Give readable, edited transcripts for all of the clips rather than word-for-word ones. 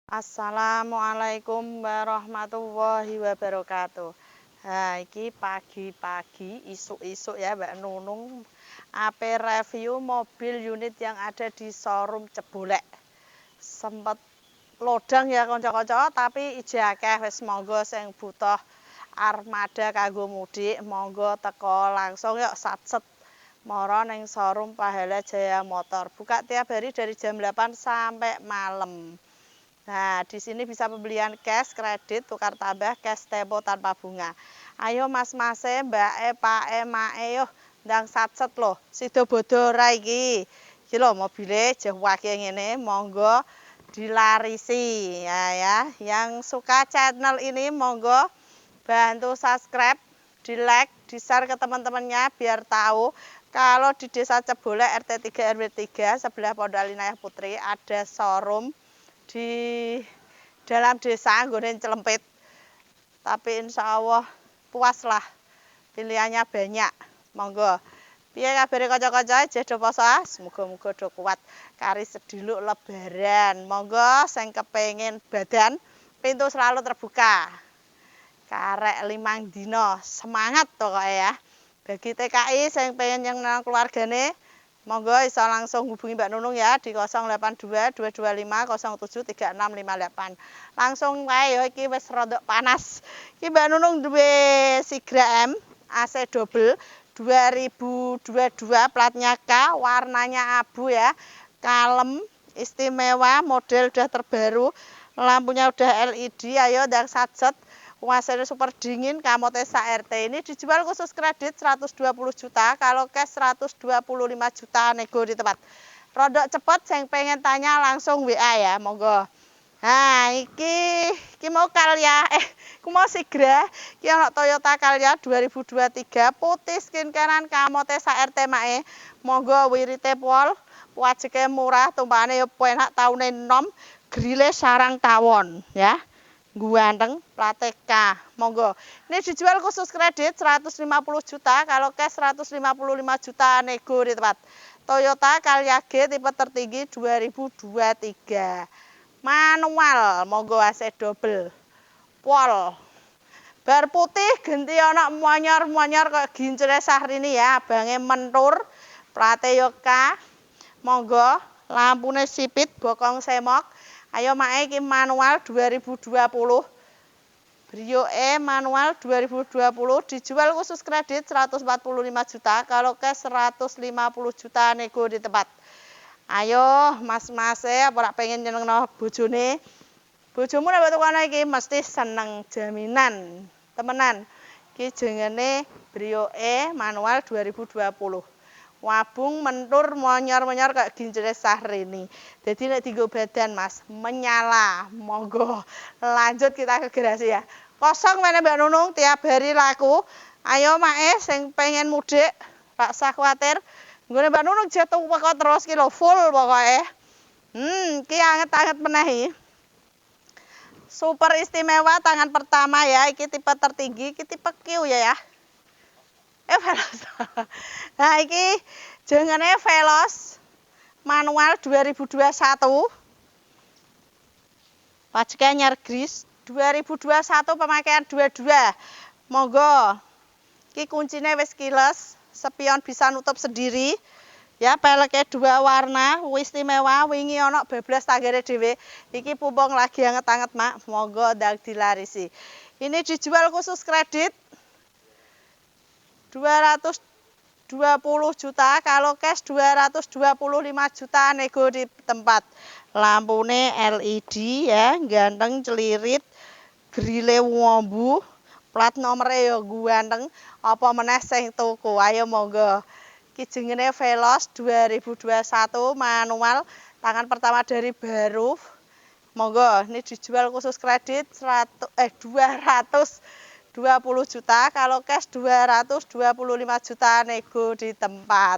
Assalamualaikum warahmatullahi wabarakatuh. Nah, iki pagi-pagi, isuk-isuk ya Mbak Nunung. Ape review mobil unit yang ada di showroom Cebolek. Sempet lodang ya kanca-kanca, tapi ije akeh wis monggo sing butuh armada kanggo mudik, monggo teko langsung yuk satset mara ning showroom Pahala Jaya Motor. Buka tiap hari dari jam 8 sampai malam. Nah, di sini bisa pembelian cash, kredit, tukar tambah, cash tempo tanpa bunga. Ayo mas-mase, mbake, pake, make, yo ndang satset loh. Sido bodo ora iki. Iki lho mobile jewake ngene, monggo dilarisi ya. Yang suka channel ini monggo bantu subscribe, di-like, di-share ke teman-temannya biar tahu kalau di Desa Cebolek RT 3 RW 3 sebelah Pondok Alinayah Putri ada showroom di dalam desa nggone Celempit. Tapi insya Allah puas lah, pilihannya banyak. Monggo. Piye kabare kanca-kanca jedo poso? Semoga-moga do kuat kari sediluk lebaran. Monggo sing kepengin badan pintu selalu terbuka. Karek 5 dino semangat pokoknya ya. Bagi TKI sing pengen yang keluargane monggo bisa langsung hubungi Mbak Nunung ya di 082 225 07 3658. Langsung wae ya iki wis rodok panas. Iki Mbak Nunung duwe Sigra M AC double 2022 platnya K, warnanya abu ya. Kalem, istimewa, model udah terbaru, lampunya udah LED. Ayo ndang satset. Kuasanya super dingin, kamote RT ini dijual khusus kredit 120 juta, kalau cash 125 juta nego di tempat. Rodok cepet, yang pengen tanya langsung WA ya, monggo. Nah, iki mau Calya, aku mau Sigra, iki ono Toyota Calya 2023, putih skin kanan, kamote RT mae, monggo wirite pol, wajeke murah, tumpahane yo penak taune enom, grile sarang tawon ya. Guanteng Plateka, monggo. Ini dijual khusus kredit 150 juta, kalau cash 155 juta nego di tempat. Toyota Calya G tipe tertinggi 2023. Manual, monggo AC double. Pol. Bar putih genti ana monyor-monyor kok gincire Syahrini ya, abange mentur. Plate yo K. Monggo, lampune sipit, bokong semok. Ayo mae iki manual 2020. Brio E manual 2020 dijual khusus kredit 145 juta, kalau cash 150 juta nego di tempat. Ayo mas-mase apa pengen nyenengno bojone. Bojomu nek tukane iki mesti seneng, jaminan. Temenan. Iki jenenge Brio E manual 2020. Wabung mentur monyor-monyor kayak gincire Syahrini. Jadi nek dienggo badan Mas menyala. Monggo. Lanjut kita ke garasi ya. Kosong mana Mbak Nunung tiap hari laku. Ayo mae sing pengen mudik, Pak usah kuwatir. Nggone Mbak Nunung jatuh pokok terus ki lho full pokoke. Ki anget-anget meneh. Super istimewa tangan pertama ya, iki tipe tertinggi, iki tipe Q ya. Veloz. Nah, iki jenenge Veloz manual 2021. Pajake anyar gris 2021 pemakaian 22. Monggo. Iki kuncine wis kiles, spion bisa nutup sendiri. Ya, peleke 2 warna, istimewa, wingi ana bablas tanggane dhewe. Iki pumpung lagi anget-anget, Mak. Monggo ndang dilarisi. Ini dijual khusus kredit 220 juta, kalau cash 225 juta nego di tempat. Lampune LED ya, ganteng celirit, grile wombu, plat nomere yo ganteng, apa meneh sing tuku. Ayo monggo. Iki jenenge Veloz 2021 manual, tangan pertama dari baru. Monggo, ini dijual khusus kredit 220 juta, kalau cash 225 juta nego di tempat.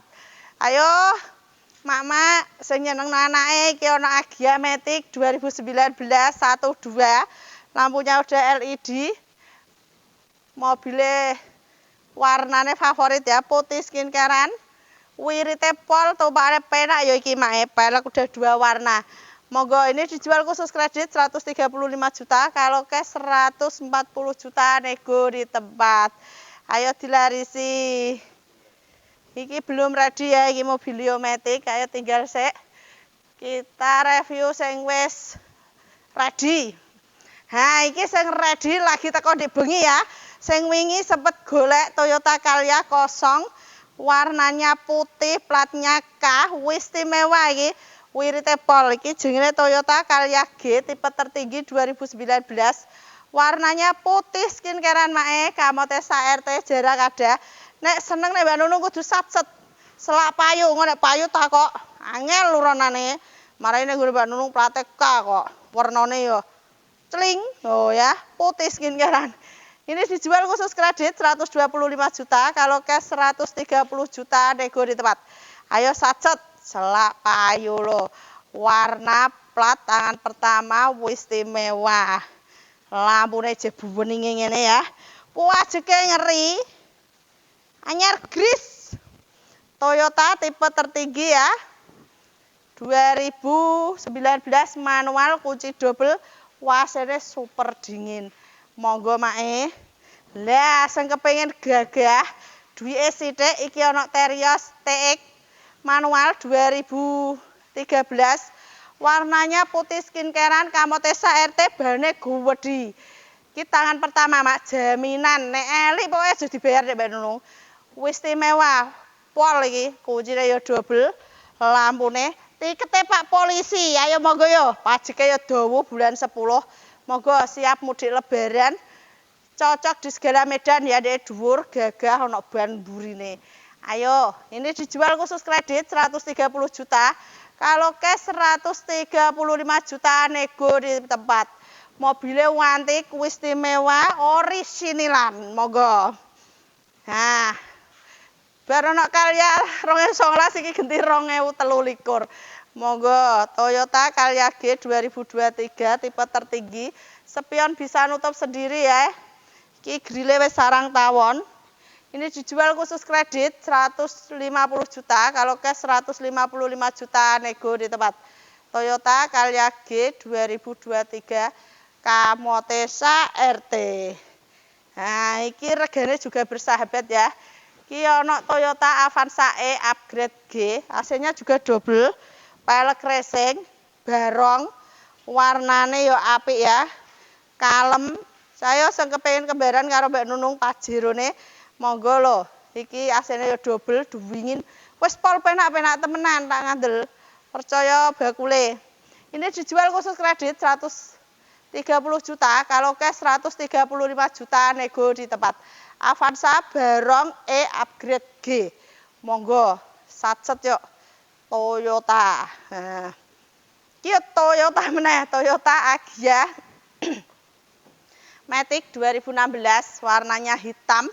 Ayo mak-mak sing nyenengno anake iki ana Agya Matic 2019 12, lampunya udah LED. Mobile warnane favorit ya, putih skin kanan. Wirite pol tumpakane penak ya iki mak, pelek udah 2 warna. Monggo ini dijual khusus kredit 135 juta, kalau cash 140 juta nego di tempat. Ayo dilarisi. Iki belum ready ya, iki Mobilio Matic, ayo tinggal sik. Kita review sing wis ready. Nah, iki sing ready lagi teko di bengi ya. Sing wingi sempet golek Toyota Calya kosong, warnanya putih, platnya K, wis istimewa iki. Wirite pol iki jenenge Toyota Calya G tipe tertinggi 2019. Warnanya putih skincarean mae, kamote RT jarak ada. Nek seneng nek Mbak Nunung kudu satset. Selak payu, ngono payu tak kok angel luronane. Marane nek Mbak Nunung plate K kok. Warnane yo celing. Oh ya, putih skincarean. Ini dijual khusus kredit 125 juta, kalau cash 130 juta nego di tempat. Ayo satset. Selak payu lo, warna plat tangan pertama wis istimewa. Lampune jebu bening ngene ya. Puajeke ngeri. Anyar gris. Toyota tipe tertinggi ya. 2019 manual kunci double, wasene super dingin. Monggo mae. Lah sing kepengin gagah, duwike sithik iki ana Terios TX manual 2013, warnanya putih skincarean, kamote RT, bane gede. Iki tangan pertama mak, jaminan nek elik pokoke aja dibayar nek Mbak Nunung. Wis istimewa. Pol iki, kuncine yo double, lampune tikete Pak Polisi. Ayo monggo yo, pajeke yo dawa bulan 10. Monggo siap mudik lebaran. Cocok di segala medan ya, dek dhuwur, gagah ana ban burine. Ayo, ini dijual khusus kredit 130 juta, kalau cash 135 juta nego di tempat. Mobilnya wantik, istimewa, orisinilan, monggo. Nah, baru nak Calya 2019 iki ganti 2023. Monggo, Toyota Calya G 2023 tipe tertinggi, spion bisa nutup sendiri ya. Iki grille wis sarang tawon. Ini dijual khusus kredit 150 juta, kalau cash 155 juta nego di tempat. Toyota Calya G 2023 Kamotesa RT. Nah, iki regane juga bersahabat ya. Iki ana Toyota Avanza E upgrade G, AC-nya juga double, pelek racing, barong, warnane yo apik ya. Kalem. Saya sing kepengin kembaran karo Mbak Nunung Pajero-ne. Monggo lho, iki asene ya double, duwingin. Wis pol penak-penak temenan tak ngandel. Percaya bakule. Ini dijual khusus kredit 130 juta, kalau cash 135 juta nego di tempat. Avanza barong E upgrade G. Monggo, satset yuk. Toyota. Nah. Iki Toyota meneh, Toyota Agya Matic 2016, warnanya hitam.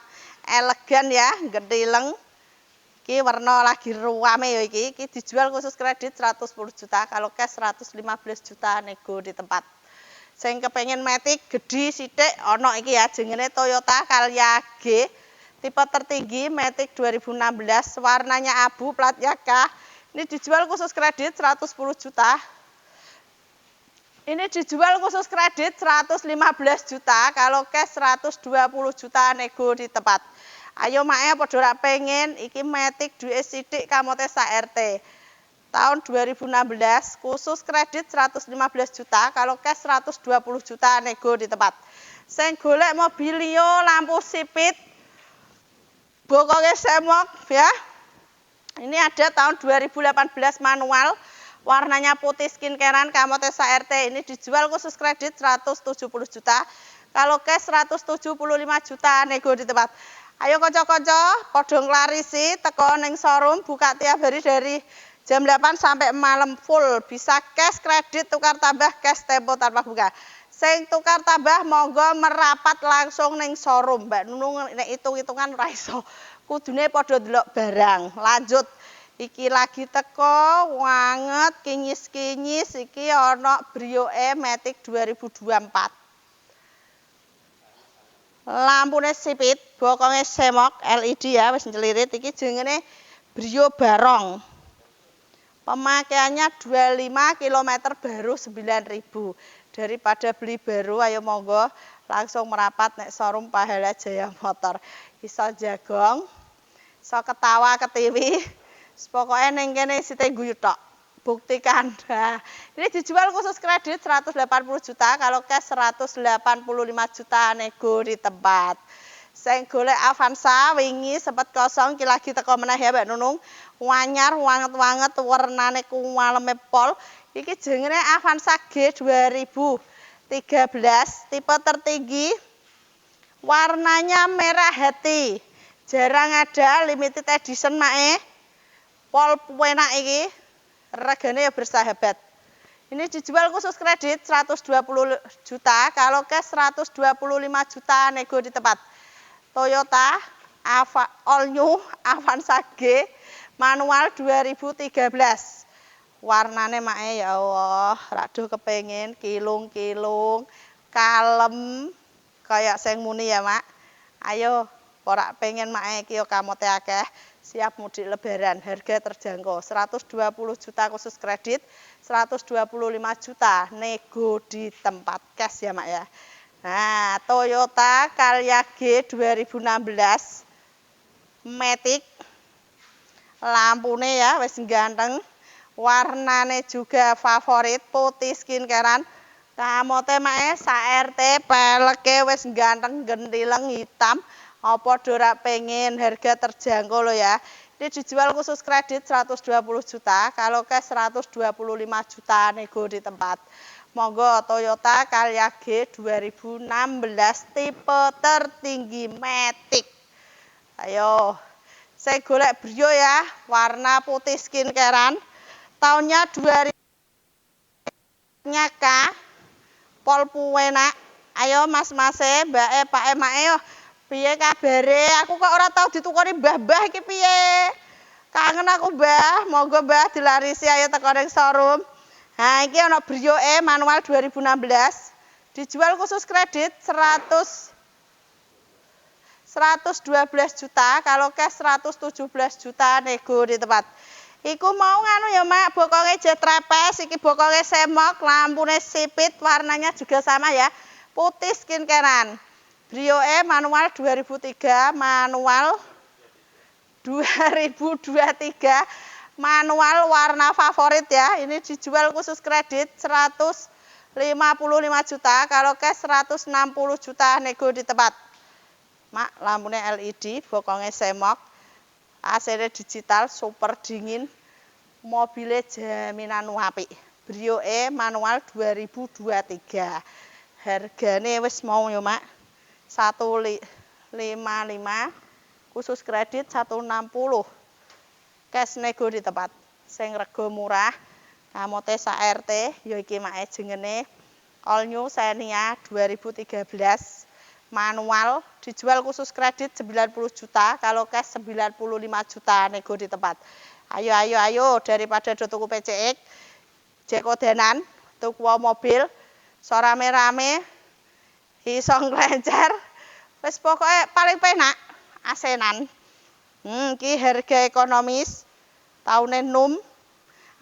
Elegan ya, gedileng. Iki warna lagi ruame ya iki. Iki dijual khusus kredit 110 juta, kalau cash 115 juta nego di tempat. Sing kepengin Matic gede sithik ana iki ya, jenenge Toyota Calya G tipe tertinggi Matic 2016, warnanya abu, platnya K. Ini dijual khusus kredit 110 juta. Ini dijual khusus kredit 115 juta, kalau cash 120 juta nego di tempat. Ayo mae padha rak pengen iki Matic duwe sithik kamote RT. Tahun 2016 khusus kredit 115 juta, kalau cash 120 juta nego di tempat. Sing golek Mobilio lampu sipit bokoke semok ya. Ini ada tahun 2018 manual. Warnanya putih skincarean, kamote RT. Ini dijual khusus kredit 170 juta. Kalau cash 175 juta nego di tempat. Ayo konco-konco, padha nglarisi teko ning showroom, buka tiap hari dari jam 8 sampai malam full. Bisa cash, kredit, tukar tambah, cash tempo tanpa buka. Sing tukar tambah monggo merapat langsung ning showroom. Mbak Nunung nek hitung-hitungan ora iso. Kudune padha delok barang. Lanjut. Iki lagi teko wanget kinyis-kinyis iki ana Brio E Matic 2024. Lampune sipit, bokonge semok LED ya, wis njelirit. Iki jenenge Brio barong. Pemakaiannya 25 km baru 9.000. Daripada beli baru, ayo monggo langsung merapat nek showroom Pahala Jaya Motor. Iso jagong, iso ketawa ketiwi, pokoknya ning kene site guyu tok. Buktikan. Nah, ini dijual khusus kredit 180 juta, kalau cash 185 juta nego di tempat. Sing golek Avanza wingi sempat kosong ki lagi teko meneh ya Mbak Nunung. Wanyar wanget-wanget warnane kuwaleme pol. Iki jenenge Avanza G 2013 tipe tertinggi. Warnanya merah hati. Jarang ada limited edition mae. Pol enak iki. Regane ya bersahabat. Ini dijual khusus kredit 120 juta, kalau cash 125 juta nego di tempat. Toyota All New Avanza G manual 2013. Warnane mae ya Allah, rado kepengen kilung-kilung, kalem kayak sing muni ya, Mak. Ayo, ora pengen mae iki yo kamote akeh. Siap mudik lebaran, harga terjangkau 120 juta khusus kredit, 125 juta nego di tempat cash ya Mak ya. Nah, Toyota Calya G 2016 Matic, lampune ya wis ganteng, warnane juga favorit, putih skincarean, kamote Mak SRT, peleke wis ganteng gentileng hitam. Apa dora pengen, harga terjangkau lo ya. Ini dijual khusus kredit 120 juta, kalau cash 125 juta nego di tempat. Monggo Toyota Calya G 2016 tipe tertinggi Matic. Ayo, saya golek Brio ya, warna putih skincarean. Tahunnya 2000 nyaka, pol puenak. Ayo mas-mase, mbak pak mae yo. Piye kabare? Aku kok ora tau ditukoni mbah-mbah iki piye? Kangen aku, Mbah. Monggo Mbah dilarisi ayo teko ning showroom. Nah, iki ana Brio manual 2016. Dijual khusus kredit 112 juta, kalau cash 117 juta nego di tempat. Iku mau nganu ya, Mak, bokonge jet trepes, iki bokonge semok, lampune sipit, warnanya juga sama ya. Putih skincarean. Brio manual 2003, manual 2023, manual warna favorit ya. Ini dijual khusus kredit 155 juta, kalau cash 160 juta nego di tempat. Mak, lampunya LED, bokonge semok, AC-nya digital, super dingin, mobilnya jaminan apik. Brio manual 2023. Harganya wis mau ya, Mak. 155 khusus kredit 160 cash nego di tempat. Sing rego murah kamote SRT ya iki Mak jengene All New Xenia 2013 manual, dijual khusus kredit 90 juta, kalau cash 95 juta nego di tempat. Ayo daripada do tuku PCX jek kodenan tuku mobil so rame-rame iso nglencer, wis pokoknya paling penak asenan. Iki harga ekonomis, taune enum,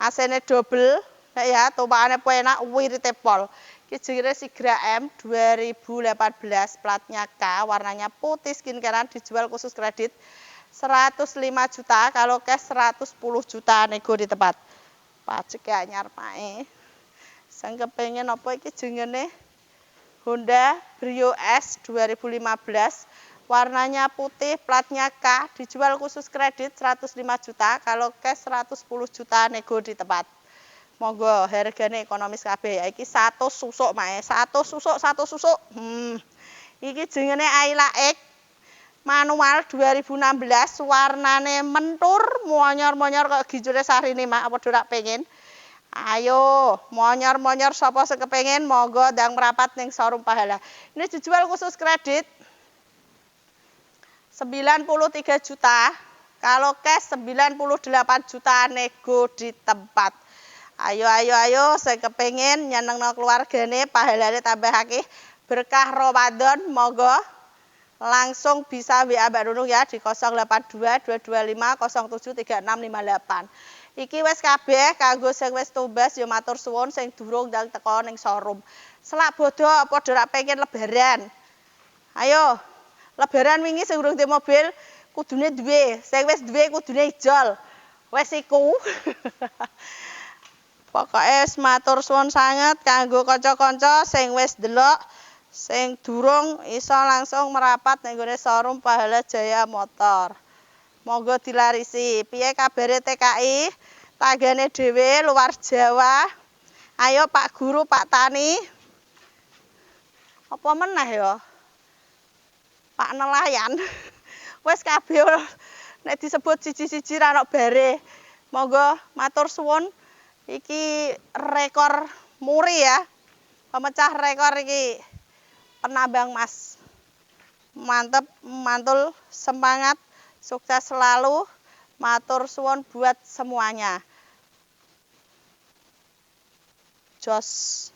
asene double, ya tumpakane penak, wirite pol. Iki jenenge Sigra M 2018, platnya K, warnanya putih skincarean, dijual khusus kredit 105 juta, kalau cash 110 juta nego di tempat. Pajek anyar mae. Sing kepengin apa iki jenenge Honda Brio S 2015, warnanya putih, platnya K, dijual khusus kredit 105 juta, kalau cash 110 juta nego di tempat. Monggo, harganya ekonomis kabeh ya. Iki 1 susuk mae, 1 susuk. Iki jenenge Ayla X manual 2016, warnane mentur, monyor-monyor kok ginjule sarine Mak, apa ora pengen? Ayo, monyor-monyor sapa sing kepengin monggo ndang merapat ning showroom Pahala. Ini dijual khusus kredit 93 juta, kalau cash 98 juta nego di tempat. Ayo sing kepengin nyenengno keluargane, pahalane tambahake berkah Ramadan, monggo langsung bisa WA Mbak Nunung ya di 082 225 07 3658. Iki wis kabeh kanggo sing wis tumbas ya matur suwun, sing durung ndang teko ning showroom. Selak bodo padha rak pengen lebaran. Ayo, lebaran wingi sing durung di mobil kudune duwe, sing wis duwe kudune ijol. Wes iku. Pokoke matur suwun sanget kanggo kanca-kanca sing wis delok, sing durung iso langsung merapat ning gone showroom Pahala Jaya Motor. Monggo dilarisi. Piye kabare TKI? Tanggane dhewe luar Jawa. Ayo Pak Guru, Pak Tani. Apa meneh ya? Pak Nelayan. Wes kabeh nek disebut siji-siji ra ono bare. Monggo matur suwun. Iki rekor muri ya. Pemecah rekor iki penambang emas. Mantep, mantul, semangat, sukses selalu. Matur suwun buat semuanya. Jos.